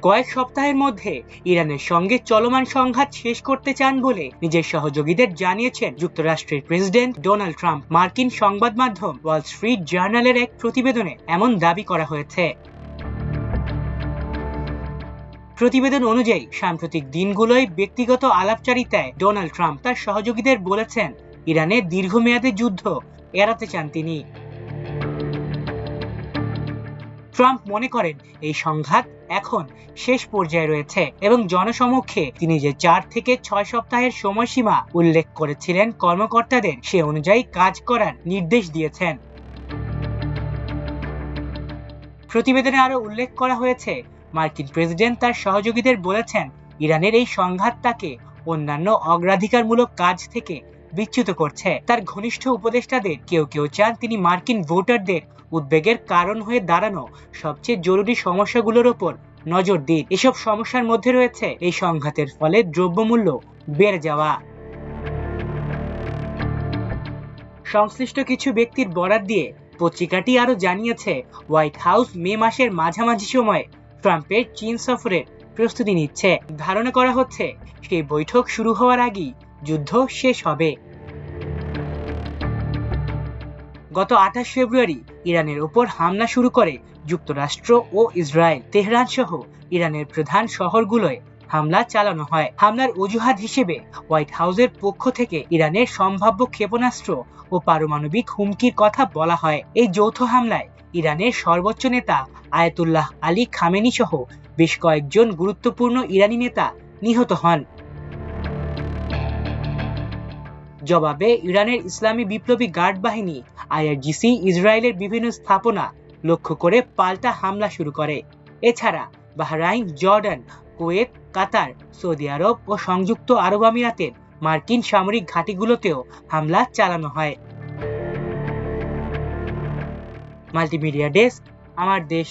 কয়েক সপ্তাহের মধ্যে ইরানের সঙ্গে চলমান সংঘাত শেষ করতে চান বলে নিজের সহযোগীদের জানিয়েছেন যুক্তরাষ্ট্রের প্রেসিডেন্ট ডোনাল্ড ট্রাম্প। মার্কিন সংবাদ মাধ্যম ওয়াল স্ট্রিট জার্নালের এক প্রতিবেদনে এমন দাবি করা হয়েছে। প্রতিবেদন অনুযায়ী সাম্প্রতিক দিনগুলোয় ব্যক্তিগত আলাপচারিতায় ডোনাল্ড ট্রাম্প তার সহযোগীদের বলেছেন ইরানের দীর্ঘমেয়াদী যুদ্ধ এড়াতে চান তিনি। ট্রাম্প মনে করেন এই সংঘাত এখন শেষ পর্যায়ে রয়েছে এবং জনসমক্ষে তিনি যে 4 থেকে 6 সপ্তাহের সময়সীমা উল্লেখ করেছিলেন কর্মকর্তাদের সে অনুযায়ী কাজ করার নির্দেশ দিয়েছেন। প্রতিবেদনে আরো উল্লেখ করা হয়েছে মার্কিন প্রেসিডেন্ট তার সহযোগীদের বলেছেন ইরানের এই সংঘাত তাকে অন্যান্য অগ্রাধিকারমূলক কাজ থেকে বিচ্যুত করছে। তার ঘনিষ্ঠ উপদেষ্টাদের কেউ কেউ চান তিনি মার্কিন ভোটারদের উদ্বেগের কারণ হয়ে দাঁড়ানো সবচেয়ে জরুরি সমস্যাগুলোর উপর নজর দিন। এসব সমস্যার মধ্যে রয়েছে এই সংঘাতের ফলে দ্রব্যমূল্য বেড়ে যাওয়া। সংশ্লিষ্ট কিছু ব্যক্তির বরাত দিয়ে পত্রিকাটি আরো জানিয়েছে হোয়াইট হাউস মে মাসের মাঝামাঝি সময়ে ট্রাম্পের চীন সফরের প্রস্তুতি নিচ্ছে। ধারণা করা হচ্ছে সেই বৈঠক শুরু হওয়ার আগেই যুদ্ধ শেষ হবে। গত 28 ফেব্রুয়ারি ইরানের উপর হামলা শুরু করে যুক্তরাষ্ট্র ও ইসরায়েল। তেহরান সহ ইরানের প্রধান শহরগুলোয় হামলা চালানো হয়। হামলার অজুহাত হিসেবে হোয়াইট হাউসের পক্ষ থেকে ইরানের সম্ভাব্য ক্ষেপণাস্ত্র ও পারমাণবিক হুমকির কথা বলা হয়। এই যৌথ হামলায় ইরানের সর্বোচ্চ নেতা আয়াতুল্লাহ আলী খামেনি সহ বেশ কয়েকজন গুরুত্বপূর্ণ ইরানি নেতা নিহত হন। জবাবে ইরানের ইসলামী বিপ্লবী গার্ড বাহিনী আইআরজিসি ইসরায়েলের বিভিন্ন স্থাপনা লক্ষ্য করে পাল্টা হামলা শুরু করে। এছাড়া বাহরাইন, জর্ডান, কুয়েত, কাতার, সৌদি আরব ও সংযুক্ত আরব আমিরাতের মার্কিন সামরিক ঘাঁটিগুলোতেও হামলা চালানো হয়। মাল্টিমিডিয়া ডেস্ক, আমার দেশ।